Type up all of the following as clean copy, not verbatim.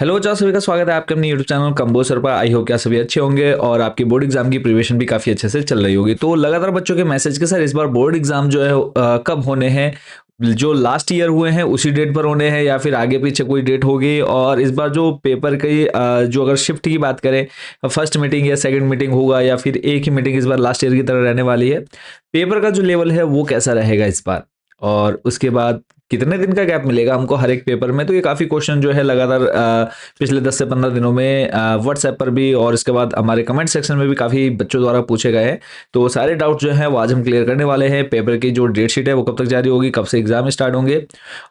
Hello चार सभी का स्वागत है आपके अपने यूट्यूब चैनल कंबो सर पर। आई होप क्या सभी अच्छे होंगे और आपकी बोर्ड एग्जाम की प्रिपरेशन भी काफी अच्छे से चल रही होगी। तो लगातार बच्चों के मैसेज के सर इस बार बोर्ड एग्जाम जो है कब होने हैं। जो लास्ट ईयर हुए हैं उसी डेट पर होने हैं या फिर आगे पीछे कोई डेट होगी। और इस बार जो पेपर की जो अगर शिफ्ट की बात करें, फर्स्ट मीटिंग या सेकंड मीटिंग होगा या फिर एक ही मीटिंग इस बार लास्ट ईयर की तरह रहने वाली है। पेपर का जो लेवल है वो कैसा रहेगा इस बार, और उसके बाद कितने दिन का गैप मिलेगा हमको हर एक पेपर में। तो ये काफ़ी क्वेश्चन जो है लगातार पिछले 10 से 15 दिनों में व्हाट्सएप पर भी और इसके बाद हमारे कमेंट सेक्शन में भी काफ़ी बच्चों द्वारा पूछे गए हैं। तो सारे डाउट जो है वो आज हम क्लियर करने वाले हैं। पेपर की जो डेट शीट है वो कब तक जारी होगी, कब से एग्जाम स्टार्ट होंगे,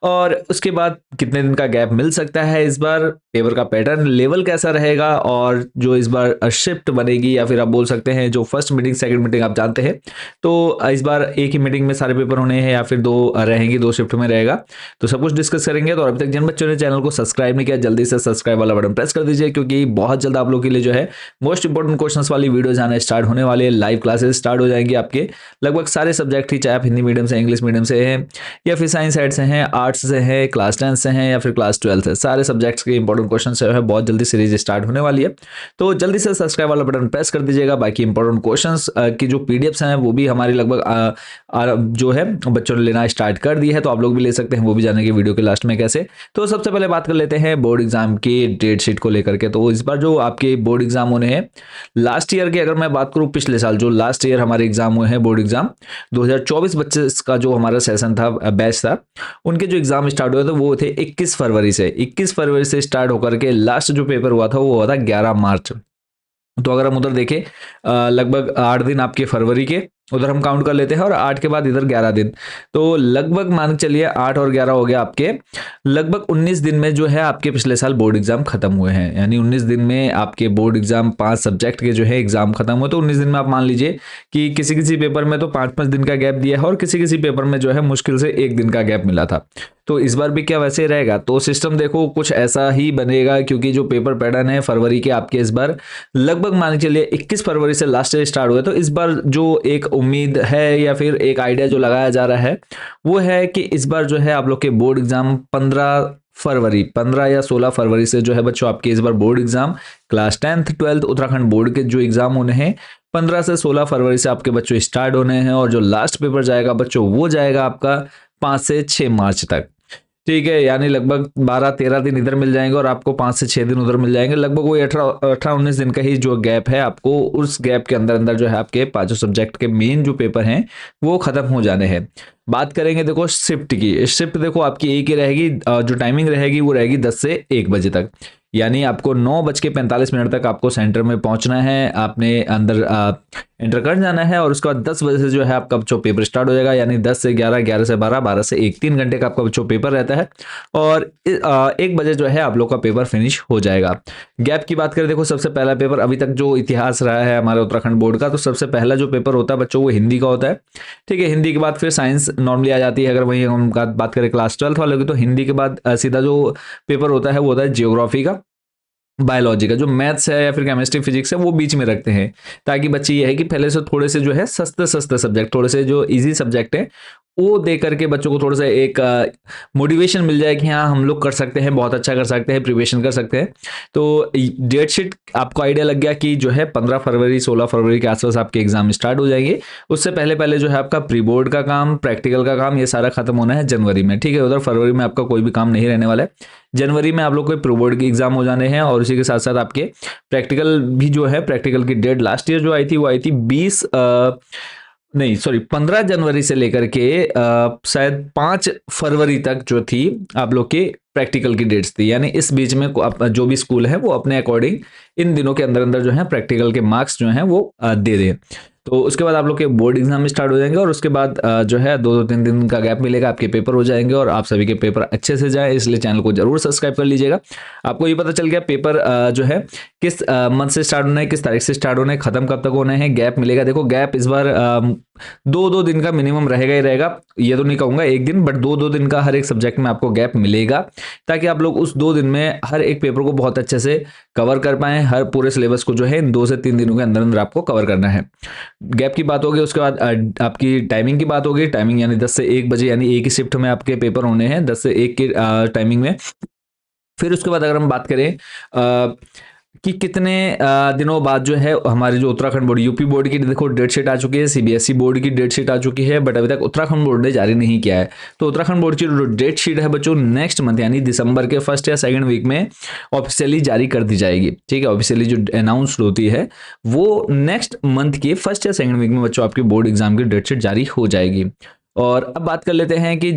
और उसके बाद कितने दिन का गैप मिल सकता है इस बार, पेपर का पैटर्न लेवल कैसा रहेगा, और जो इस बार शिफ्ट बनेगी या फिर आप बोल सकते हैं जो फर्स्ट मीटिंग सेकंड मीटिंग आप जानते हैं। तो इस बार एक ही मीटिंग में सारे पेपर होने हैं या फिर दो रहेंगी, दो शिफ्ट में रहेगा। तो सब कुछ डिस्कस करेंगे। तो अभी तक जिन बच्चों ने चैनल को सब्सक्राइब नहीं किया जल्दी से सब्सक्राइब वाला बटन प्रेस कर दीजिए, क्योंकि बहुत जल्द आप लोग के लिए जो है मोस्ट इंपोर्टेंट क्वेश्चंस वाली वीडियोज आना स्टार्ट होने वाले हैं। लाइव क्लासेस स्टार्ट हो जाएंगे आपके लगभग सारे सब्जेक्ट ही, चाहे आप हिंदी मीडियम से, इंग्लिश मीडियम से हैं या फिर साइंस साइड से हैं, आर्ट्स से हैं, क्लास 10 से हैं या फिर क्लास 12 से, सारे सब्जेक्ट्स के इंपॉर्टेंट क्वेश्चन जो है बहुत जल्दी सीरीज स्टार्ट होने वाली है। तो जल्दी से सब्सक्राइब वाला बटन प्रेस कर दीजिएगा। बाकी इंपॉर्टेंट क्वेश्चंस की जो पीडीएफ्स हैं वो भी हमारी लगभग जो है बच्चों ने लेना स्टार्ट कर दी है, तो आप लोग भी ले सकते हैं, वो भी जानेंगे वीडियो के लास्ट में कैसे। तो सबसे पहले बात कर लेते हैं बोर्ड एग्जाम की डेट शीट को लेकर के। तो इस बार जो आपके बोर्ड एग्जाम होने हैं लास्ट ईयर के, अगर मैं बात करूं पिछले साल जो लास्ट ईयर हमारे एग्जाम हुए हैं बोर्ड एग्जाम 2024-25 का जो हमारा सेशन था, बैच था, उनके जो एग्जाम स्टार्ट हुए थे वो थे 21 फरवरी से। 21 फरवरी से स्टार्ट होकर के लास्ट जो पेपर हुआ था वो हुआ था 11 मार्च। तो अगर हम उधर देखें लगभग 8 दिन आपके फरवरी के उधर हम काउंट कर लेते हैं और 8 के बाद इधर 11 दिन, तो लगभग मान के चलिए 8 और 11 हो गया आपके लगभग 19 दिन में जो है आपके पिछले साल बोर्ड एग्जाम खत्म हुए हैं। यानी 19 दिन में आपके बोर्ड एग्जाम 5 सब्जेक्ट के जो है एग्जाम खत्म हुए। तो 19 दिन में आप मान लीजिए कि किसी किसी पेपर में तो 5-5 दिन का गैप दिया है और किसी किसी पेपर में जो है मुश्किल से 1 दिन का गैप मिला था। तो इस बार भी क्या वैसे ही रहेगा? तो सिस्टम देखो कुछ ऐसा ही बनेगा, क्योंकि जो पेपर पैटर्न है फरवरी के आपके इस बार लगभग मान के चलिए 21 फरवरी से लास्ट ईयर स्टार्ट हुए। तो इस बार जो एक उम्मीद है या फिर एक आइडिया जो लगाया जा रहा है वो है कि इस बार जो है आप लोग के बोर्ड एग्जाम 15 या 16 फरवरी से जो है बच्चों आपके इस बार board exam class 10th 12th Uttarakhand board के जो एग्जाम होने हैं 15 से 16 फरवरी से आपके बच्चों स्टार्ट होने हैं। और जो लास्ट पेपर जाएगा बच्चों वो जाएगा आपका 5 से 6 मार्च तक। ठीक है, यानी लगभग 12-13 दिन इधर मिल जाएंगे और आपको 5 से 6 दिन उधर मिल जाएंगे। लगभग वही 18-19 दिन का ही जो गैप है, आपको उस गैप के अंदर अंदर जो है आपके पांचों सब्जेक्ट के मेन जो पेपर हैं वो खत्म हो जाने हैं। बात करेंगे देखो शिफ्ट की। शिफ्ट देखो आपकी एक ही रहेगी, जो टाइमिंग रहेगी वो रहेगी 10 से 1 बजे तक। यानी आपको 9:45 तक आपको सेंटर में पहुंचना है, आपने अंदर एंटर कर जाना है और उसके बाद 10 बजे से जो है आपका बच्चों पेपर स्टार्ट हो जाएगा। यानी 10 से 11, 11 से 12, 12 से 1, 3 घंटे का आपका बच्चों पेपर रहता है और 1 बजे जो है आप लोग का पेपर फिनिश हो जाएगा। गैप की बात करें, देखो सबसे पहला पेपर अभी तक जो इतिहास रहा है हमारे उत्तराखंड बोर्ड का, तो सबसे पहला जो पेपर होता है बच्चों वो हिंदी का होता है। ठीक है, हिंदी के बाद फिर साइंस नॉर्मली आ जाती है। अगर वही हम बात करें क्लास 12th वालों की, तो हिंदी के बाद सीधा जो पेपर होता है वो होता है जियोग्राफी का, बायोलॉजी का। जो मैथ्स है या फिर केमिस्ट्री फिजिक्स है वो बीच में रखते हैं, ताकि बच्चे ये है कि पहले से थोड़े से जो है सस्ते सस्ते सब्जेक्ट, थोड़े से जो इजी सब्जेक्ट है वो दे करके बच्चों को थोड़ा सा एक मोटिवेशन मिल जाए कि हाँ हम लोग कर सकते हैं, बहुत अच्छा कर सकते हैं, प्रिपरेशन कर सकते हैं। तो डेट शीट आपको आइडिया लग गया कि जो है 15 फरवरी 16 फरवरी के आसपास आपके एग्जाम स्टार्ट हो जाएंगे। उससे पहले पहले जो है आपका प्री बोर्ड का काम, प्रैक्टिकल का काम, ये सारा खत्म होना है जनवरी में। ठीक है, उधर फरवरी में आपका कोई भी काम नहीं रहने वाला है। जनवरी में आप लोग को प्री बोर्ड के एग्जाम हो जाने हैं और उसी के साथ साथ आपके प्रैक्टिकल भी जो है, प्रैक्टिकल की डेट लास्ट ईयर जो आई थी वो आई थी 15 जनवरी से लेकर के शायद 5 फरवरी तक जो थी आप लोग की प्रैक्टिकल की डेट्स थी। यानी इस बीच में जो भी स्कूल है वो अपने अकॉर्डिंग इन दिनों के अंदर अंदर जो है प्रैक्टिकल के मार्क्स जो हैं वो दे दें। तो उसके बाद आप लोग के बोर्ड एग्जाम स्टार्ट हो जाएंगे और उसके बाद जो है 2-3 दिन का गैप मिलेगा, आपके पेपर हो जाएंगे और आप सभी के पेपर अच्छे से जाए, इसलिए चैनल को जरूर सब्सक्राइब कर लीजिएगा। आपको ये पता चल गया पेपर जो है किस मंथ से स्टार्ट होना है, किस तारीख से स्टार्ट होना है, खत्म कब तक होना है, गैप मिलेगा। देखो गैप इस बार 2-2 दिन का मिनिमम रहेगा ही रहेगा, ये तो नहीं कहूंगा 1 दिन, बट 2-2 दिन का हर एक सब्जेक्ट में आपको गैप मिलेगा, ताकि आप लोग उस 2 दिन में हर एक पेपर को बहुत अच्छे से कवर कर पाएं। हर पूरे सिलेबस को जो है इन 2 से 3 दिनों के अंदर अंदर आपको कवर करना है। गैप की बात होगी, उसके बाद आपकी टाइमिंग की बात होगी। टाइमिंग यानी 10 से 1 बजे, यानी एक ही शिफ्ट में आपके पेपर होने हैं 10 से 1 की टाइमिंग में। फिर उसके बाद अगर हम बात करें कि कितने दिनों बाद जो है हमारे जो उत्तराखंड बोर्ड, यूपी बोर्ड की देखो डेट शीट आ चुकी है, सीबीएसई बोर्ड की डेट शीट आ चुकी है, बट अभी तक उत्तराखंड बोर्ड ने जारी नहीं किया है। तो उत्तराखंड बोर्ड की जो डेट शीट है बच्चों, नेक्स्ट मंथ यानी दिसंबर के फर्स्ट या सेकंड वीक में ऑफिशियली जारी कर दी जाएगी। ठीक है, ऑफिशियली जो अनाउंस्ड होती है वो नेक्स्ट मंथ के फर्स्ट या सेकंड वीक में बच्चों आपकी बोर्ड एग्जाम की डेट शीट जारी हो जाएगी। और अब बात कर लेते हैं कि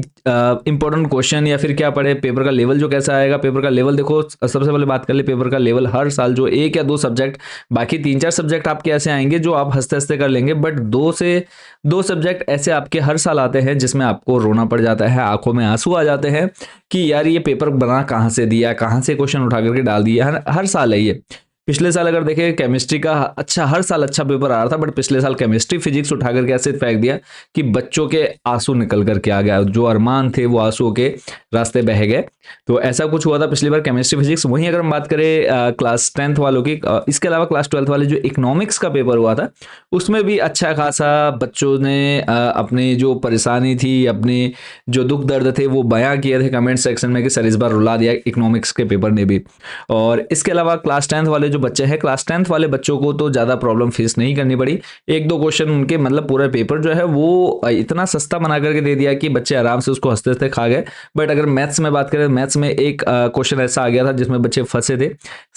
इंपॉर्टेंट क्वेश्चन या फिर क्या पढ़े, पेपर का लेवल जो कैसा आएगा। पेपर का लेवल देखो, सबसे पहले बात कर ले पेपर का लेवल। हर साल जो एक या दो सब्जेक्ट, बाकी 3-4 सब्जेक्ट आपके ऐसे आएंगे जो आप हंसते हंसते कर लेंगे, बट दो सब्जेक्ट ऐसे आपके हर साल आते हैं जिसमें आपको रोना पड़ जाता है, आंखों में आंसू आ जाते हैं कि यार ये पेपर बना कहाँ से दिया, कहाँ से क्वेश्चन उठा करके डाल दिया। हर साल है ये। पिछले साल अगर देखें केमिस्ट्री का अच्छा, हर साल अच्छा पेपर आ रहा था, बट पिछले साल केमिस्ट्री फिजिक्स उठा करके ऐसे फेंक दिया कि बच्चों के आंसू निकल करके आ गया, जो अरमान थे वो आंसुओं के रास्ते बह गए। तो ऐसा कुछ हुआ था पिछली बार केमिस्ट्री फिजिक्स। वहीं अगर हम बात करें क्लास 10th वालों की, इसके अलावा क्लास 12th वाले जो इकोनॉमिक्स का पेपर हुआ था उसमें भी अच्छा खासा बच्चों ने अपनी जो परेशानी थी, अपने जो दुख दर्द थे वो बयां किए थे कमेंट सेक्शन में कि सर इस बार रुला दिया इकोनॉमिक्स के पेपर ने भी। और इसके अलावा क्लास 10th वाले जो बच्चे हैं, क्लास 10th वाले बच्चों को तो ज़्यादा प्रॉब्लम फेस नहीं करनी पड़ी। एक दो क्वेश्चन उनके मतलब पूरा पेपर जो है वो इतना सस्ता बना करके दे दिया कि बच्चे आराम से उसको हंसते हंसते खा गए। बट अगर मैथ्स में बात करें, मैथ्स में एक क्वेश्चन ऐसा आ गया था जिसमें बच्चे फंसे थे।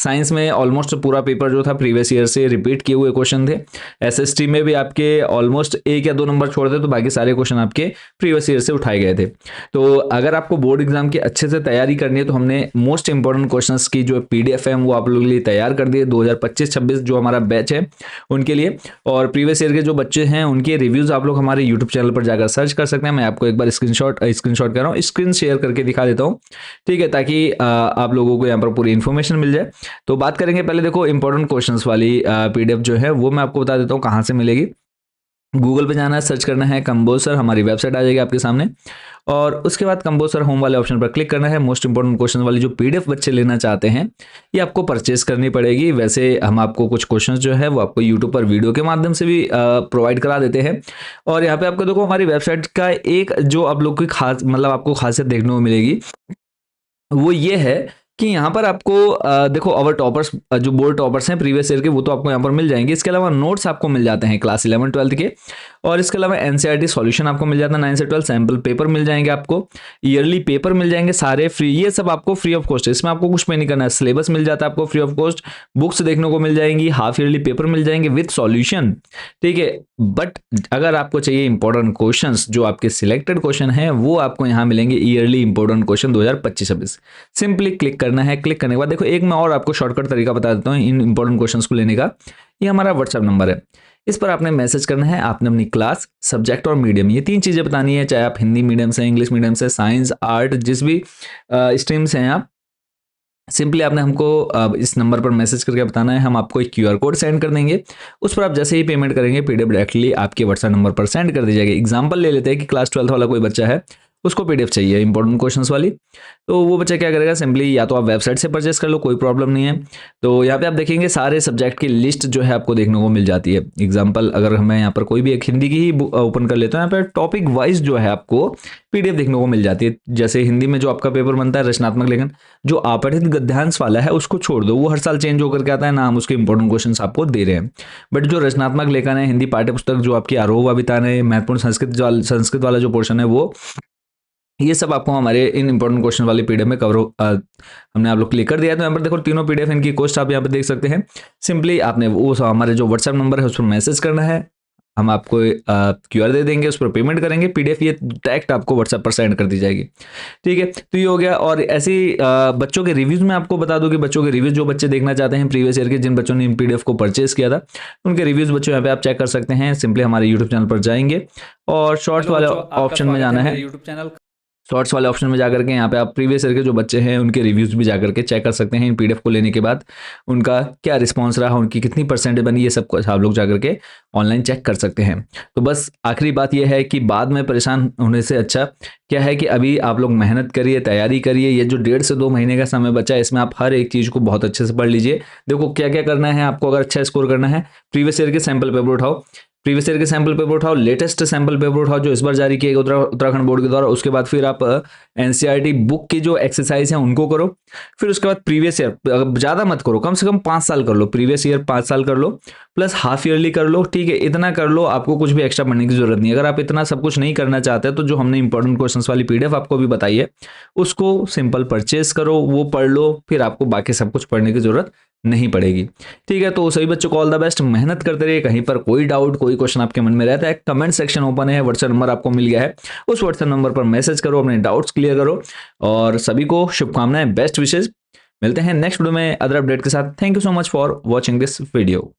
साइंस में ऑलमोस्ट पूरा पेपर जो था प्रीवियस ईयर से रिपीट किए हुए क्वेश्चन थे। एसएसटी में भी आपके ऑलमोस्ट 1 या 2 नंबर छोड़ दे तो बाकी सारे क्वेश्चन आपके प्रीवियस ईयर से उठाए गए थे। तो अगर आपको बोर्ड एग्जाम की अच्छे से तैयारी करनी है तो हमने मोस्ट इंपॉर्टेंट क्वेश्चंस की जो पीडीएफ है वो आप लोगों के लिए तैयार कर दिए 2025-26 जो हमारा बैच है उनके लिए। और प्रीवियस ईयर के जो बच्चे हैं उनके रिव्यूज आप लोग हमारे यूट्यूब चैनल पर जाकर सर्च कर सकते हैं। मैं आपको एक बार स्क्रीनशॉट कर रहा हूँ, स्क्रीन शेयर करके दिखा देता हूँ, ठीक है, ताकि आप लोगों को यहाँ पर पूरी इन्फॉर्मेशन मिल जाए। तो बात करेंगे पहले, देखो इंपॉर्टेंट क्वेश्चंस वाली पीडीएफ जो है वो मैं आपको बता देता हूँ कहाँ से मिलेगी। गूगल पे जाना है, सर्च करना है कंबोसर, हमारी वेबसाइट आ जाएगी आपके सामने। और उसके बाद कंबोसर होम वाले ऑप्शन पर क्लिक करना है। मोस्ट इंपोर्टेंट क्वेश्चन वाली जो पीडीएफ बच्चे लेना चाहते हैं ये आपको परचेस करनी पड़ेगी। वैसे हम आपको कुछ क्वेश्चंस जो है वो आपको यूट्यूब पर वीडियो के माध्यम से भी प्रोवाइड करा देते हैं। और यहाँ पे आपको देखो हमारी वेबसाइट का एक जो आप लोग की खास मतलब आपको खासियत देखने को मिलेगी वो ये है कि यहाँ पर आपको देखो अवर टॉपर्स जो बोर्ड टॉपर्स हैं प्रीवियस ईयर के वो तो आपको यहाँ पर मिल जाएंगे। इसके अलावा नोट्स आपको मिल जाते हैं क्लास 11-12 के। और इसके अलावा एनसीईआरटी सॉल्यूशन आपको मिल जाता है 9 से 12, सैम्पल पेपर मिल जाएंगे आपको, ईयरली पेपर मिल जाएंगे सारे फ्री, ये सब आपको फ्री ऑफ कॉस्ट है, इसमें आपको कुछ पे नहीं करना है। सिलेबस मिल जाता है आपको फ्री ऑफ कॉस्ट, बुक्स देखने को मिल जाएंगी, हाफ ईयरली पेपर मिल जाएंगे विद सॉल्यूशन, ठीक है। बट अगर आपको चाहिए इंपॉर्टेंट क्वेश्चंस जो आपके सिलेक्टेड क्वेश्चन हैं वो आपको यहाँ मिलेंगे yearly important question 2025-26। Simply click करना है, क्लिक करने के बाद देखो एक मैं और आपको शॉर्टकट तरीका बता देता हूँ इन इंपॉर्टेंट क्वेश्चंस को लेने का। ये हमारा व्हाट्सएप नंबर है, इस पर आपने मैसेज करना है। आपने अपनी क्लास, सब्जेक्ट और मीडियम, ये 3 चीजें बतानी है, चाहे आप हिंदी मीडियम से, इंग्लिश मीडियम से, साइंस, आर्ट, जिस भी स्ट्रीम से हैं आप। सिंपली आपने हमको इस नंबर पर मैसेज करके बताना है, हम आपको एक क्यूआर कोड सेंड कर देंगे, उस पर आप जैसे ही पेमेंट करेंगे पीडीएफ डायरेक्टली आपके व्हाट्सएप नंबर पर सेंड कर दी जाएगी। एग्जांपल ले लेते हैं कि क्लास 12th वाला कोई बच्चा है, उसको पीडीएफ चाहिए इंपॉर्टेंट क्वेश्चंस वाली, तो वो बच्चा क्या करेगा, सिंपली या तो आप वेबसाइट से परचेस कर लो, कोई प्रॉब्लम नहीं है। तो यहाँ पे आप देखेंगे सारे सब्जेक्ट की लिस्ट जो है आपको देखने को मिल जाती है। एग्जाम्पल अगर मैं यहाँ पर कोई भी एक हिंदी की ही ओपन कर लेता हूँ, यहाँ पर टॉपिक वाइज जो है आपको पीडीएफ देखने को मिल जाती है। जैसे हिंदी में जो आपका पेपर बनता है रचनात्मक लेखन, जो आपठित गद्यांश वाला है उसको छोड़ दो, वो हर साल चेंज होकर के आता है ना, हम उसके इंपॉर्टेंट क्वेश्चंस आपको दे रहे हैं। बट जो रचनात्मक लेखन है, हिंदी पाठ्य पुस्तक, जो आपकी आरोह अभिधान है, महत्वपूर्ण संस्कृत वाला जो पोर्शन है वो, ये सब आपको हमारे इन इंपॉर्टेंट क्वेश्चन वाले पीडीएफ में कवर हमने आप लोग क्लिक कर दिया है। तो यहाँ पर देखो तीनों पीडीएफ इनकी कॉस्ट आप यहाँ पे देख सकते हैं। सिंपली आपने वो हमारे जो व्हाट्सएप नंबर है उस पर मैसेज करना है, हम आपको क्यूआर दे देंगे, उस पर पेमेंट करेंगे, पीडीएफ ये डायरेक्ट आपको व्हाट्सएप पर सेंड कर दी जाएगी, ठीक है। तो ये हो गया। और ऐसी बच्चों के रिव्यूज में आपको बता दूं कि बच्चों के रिव्यूज जो बच्चे देखना चाहते हैं प्रीवियस ईयर के, जिन बच्चों ने पीडीएफ को परचेस किया था उनके रिव्यूज बच्चों यहाँ पे आप चेक कर सकते हैं। सिंपली हमारे यूट्यूब चैनल पर जाएंगे और शॉर्ट्स वाले ऑप्शन में जाना है, यूट्यूब चैनल शॉर्ट्स वाले ऑप्शन में जाकर के यहाँ पे आप प्रीवियस ईयर के जो बच्चे हैं उनके रिव्यूज भी जाकर के चेक कर सकते हैं। इन पीडीएफ को लेने के बाद उनका क्या रिस्पांस रहा, उनकी कितनी परसेंटेज बनी, ये सब कुछ आप लोग जाकर के ऑनलाइन चेक कर सकते हैं। तो बस आखिरी बात यह है कि बाद में परेशान होने से अच्छा क्या है कि अभी आप लोग मेहनत करिए, तैयारी करिए। ये जो 1.5 से 2 महीने का समय बचा है इसमें आप हर एक चीज़ को बहुत अच्छे से पढ़ लीजिए। देखो क्या क्या करना है आपको, अगर अच्छा स्कोर करना है प्रीवियस ईयर के सैंपल पेपर उठाओ, प्रीवियस ईयर के सैंपल पेपर उठाओ, लेटेस्ट सैंपल पेपर उठाओ जो इस बार जारी किए गए उत्तराखंड बोर्ड के द्वारा। उसके बाद फिर आप एनसीईआरटी बुक की जो एक्सरसाइज है उनको करो। फिर उसके बाद प्रीवियस ईयर, ज़्यादा मत करो, कम से कम 5 साल कर लो, प्रीवियस ईयर 5 साल कर लो, प्लस हाफ ईयरली कर लो, ठीक है, इतना कर लो, आपको कुछ भी एक्स्ट्रा पढ़ने की जरूरत नहीं है। अगर आप इतना सब कुछ नहीं करना चाहते तो जो हमने इंपॉर्टेंट क्वेश्चंस वाली पीडीएफ आपको भी बताई है उसको सिंपल परचेज करो, वो पढ़ लो, फिर आपको बाकी सब कुछ पढ़ने की जरूरत नहीं पड़ेगी। ठीक है, तो सभी बच्चों को ऑल द बेस्ट, मेहनत करते रहिए। कहीं पर कोई डाउट, कोई क्वेश्चन आपके मन में रहता है, कमेंट सेक्शन ओपन है, व्हाट्सएप नंबर आपको मिल गया है, उस व्हाट्सएप नंबर पर मैसेज करो, अपने डाउट्स क्लियर करो। और सभी को शुभकामनाएं, बेस्ट विशेष। मिलते हैं नेक्स्ट वीडियो में अदर अपडेट के साथ। Thank you so much for watching this video.